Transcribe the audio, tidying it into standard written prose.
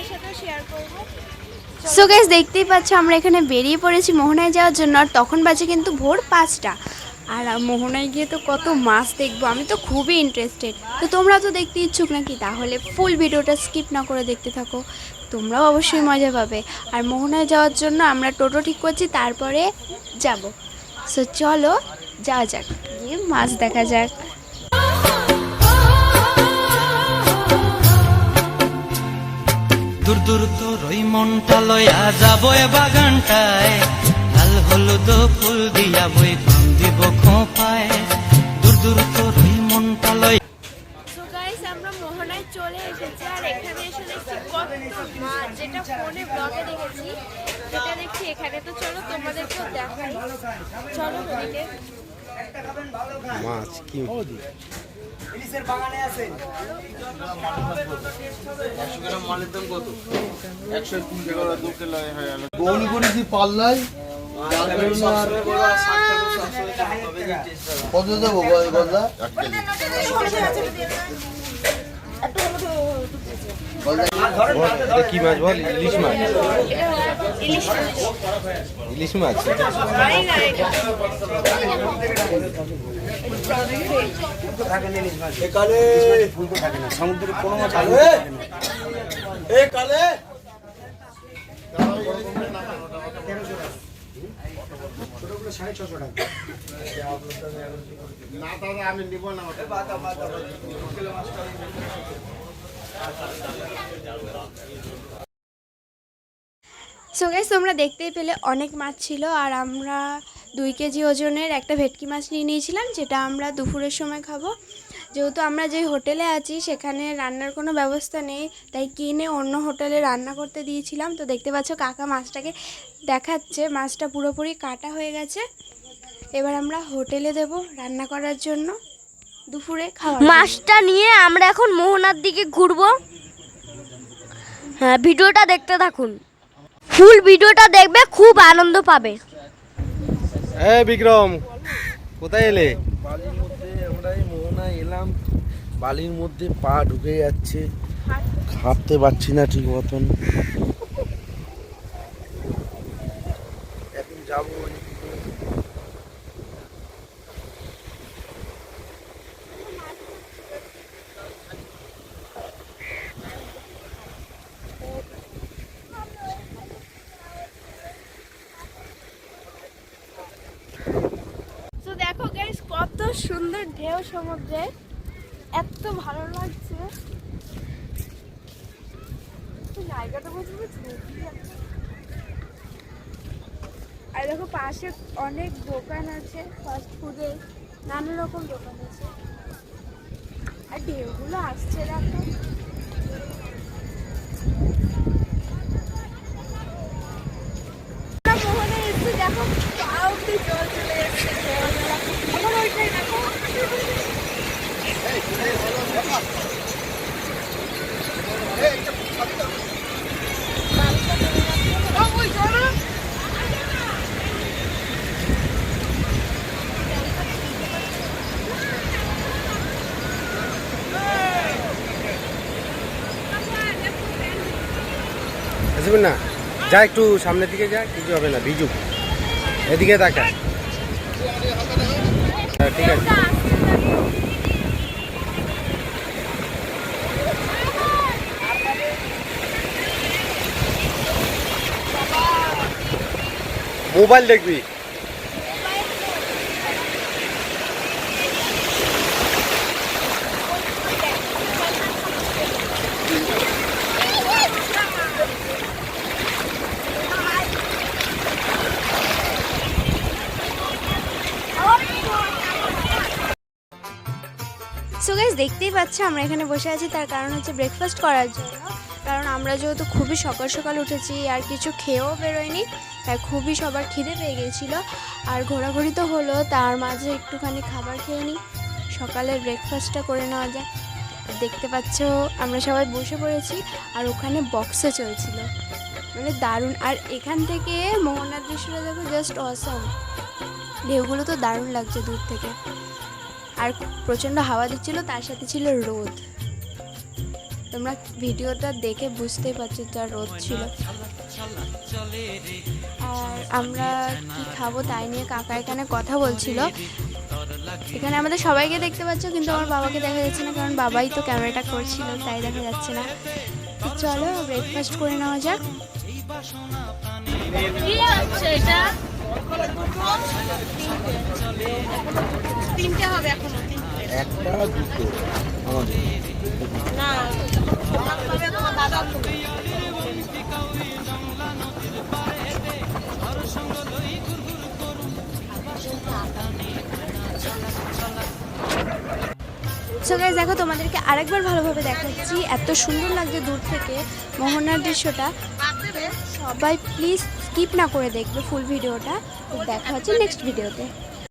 তোমাদের সাথে শেয়ার করব। সো গাইস, দেখতেই পাচ্ছ আমরা এখানে বেরিয়ে পড়েছি মোহনায় যাওয়ার জন্য। আর তখন বাজে কিন্তু ভোর 5টা। আর মোহনায় গিয়ে তো কত মাছ দেখবো, আমি তো খুবই ইন্টারেস্টেড। তো তোমরা তো দেখতে ইচ্ছুক নাকি? তাহলে ফুল ভিডিওটা স্কিপ না করে দেখতে থাকো, তোমরাও অবশ্যই মজা পাবে। আর মোহনায় যাওয়ার জন্য আমরা টোটো ঠিক করছি, তারপরে যাব। সো চলো যাওয়া যাক, গিয়ে মাছ দেখা যাক। দূর দূর তোর ওই মনটা লয়া যাবো এ বাগানটায়, লাল হলুদ ফুল দিয়া বই পাম দিব খোঁপায়। দূর দূর তোর ওই মনটা লয়া। সো গাইস, আমরা মোহনায় চলে এসেছি। আর এখানে এসে দেখছি কত মাছ, যেটা ফোনে ব্লগে দেখেছি সেটা দেখছি এখানে। তো চলো তোমাদেরকেও দেখাই, চলো ওদিকে। মাছ কি ইলিশের বাগানে আছে। 100 গ্রাম মালের দাম কত? 103 টাকা 2 কিলো হয়ে গেল। গোল করেছি পাল্লাই কত দেবো গলদা? 1 কেজি। কি মাছ বল? ইলিশ মাছ। ইলিশ মাছ সমুদ্রের কোনো মাছ আলো কালে ছোটগুলো 650 টাকা। না দাদা আমি নিব না। সো গাইস, তোমরা দেখতেই পেলে অনেক মাছ ছিল। আর আমরা 2 কেজি ওজনের একটা ভেটকি মাছ নিয়ে নিয়েছিলাম, যেটা আমরা দুপুরের সময় খাবো। যেহেতু আমরা যে হোটেলে আছি সেখানে রান্নার কোনো ব্যবস্থা নেই, তাই কিনে অন্য হোটেলে রান্না করতে দিয়েছিলাম। তো দেখতে পাচ্ছ কাকা মাছটাকে দেখাচ্ছে, মাছটা পুরোপুরি কাটা হয়ে গেছে। এবার আমরা হোটেলে দেব রান্না করার জন্য দুপুরে খাওয়া। মাছটা নিয়ে আমরা এখন মোহনার দিকে ঘুরবো। হ্যাঁ, ভিডিওটা দেখতে থাকুন, ফুল ভিডিওটা দেখবে, খুব আনন্দ পাবে। এই বিক্রম, কোথায় এলে? বালির মধ্যে আমরা এই মোহনায় এলাম, বালির মধ্যে পা ঢুকে যাচ্ছে, হাঁটতে পারছি না ঠিক মতন। এখন যাবো। তো দেখো গাইস, কত সুন্দর ঢেউ সমুদ্রে, এত ভালো লাগছে। জায়গাটা বুঝবে। আর দেখো পাশে অনেক দোকান আছে, ফাস্ট ফুডের নানা রকম দোকান আছে। আর ঢেউগুলো আসছে দেখো। মোহনে এসে দেখো পা অব্দি জল চলে যাচ্ছে। এখন ওইটাই দেখো। আসবে না, যা একটু সামনের দিকে যা, কিছু হবে না, ভিজুক। এদিকে তাকা। ঠিক আছে। মোবাইল দেখবি? সো গাইস, দেখতেই পাচ্ছ আমরা এখানে বসে আছি, তার কারণ হচ্ছে ব্রেকফাস্ট করার জন্য। কারণ আমরা যেহেতু খুবই সকাল সকাল উঠেছি আর কিছু খেয়েও বেরোয়নি, তাই খুবই সবার খিদে পেয়ে গিয়েছিলো। আর ঘোরাঘুরি তো হলো, তার মাঝে একটুখানি খাবার খেয়ে নিই, সকালের ব্রেকফাস্টটা করে নেওয়া যায়। দেখতে পাচ্ছ আমরা সবাই বসে পড়েছি, আর ওখানে বক্সে চলছিল, মানে দারুণ। আর এখান থেকে মোহনার দৃশ্যটা দেখো, জাস্ট অসাম। ঢেউগুলো তো দারুণ লাগছে দূর থেকে। আর প্রচণ্ড হাওয়া দিচ্ছিল, তার সাথে ছিল রোদ। তোমরা ভিডিওটা দেখে বুঝতেই পারছো যা রোদ ছিল। আর আমরা কি খাবো তাই নিয়ে কাকা এখানে কথা বলছিল। এখানে আমাদের সবাইকে দেখতে পাচ্ছ, কিন্তু আমার বাবাকে দেখা যাচ্ছে না, কারণ বাবাই তো ক্যামেরাটা করছিল, তাই দেখা যাচ্ছে না। তো চলো ব্রেকফাস্ট করে নেওয়া যাক। তিনটে হবে এখন। একটা দুটো আমাদের সো গাইস দেখো, তোমাদেরকে আরেকবার ভালোভাবে দেখাচ্ছি, এত সুন্দর লাগছে দূর থেকে মোহনার দৃশ্যটা। সবাই প্লিজ স্কিপ না করে দেখবে ফুল ভিডিওটা। দেখা হচ্ছে নেক্সট ভিডিওতে।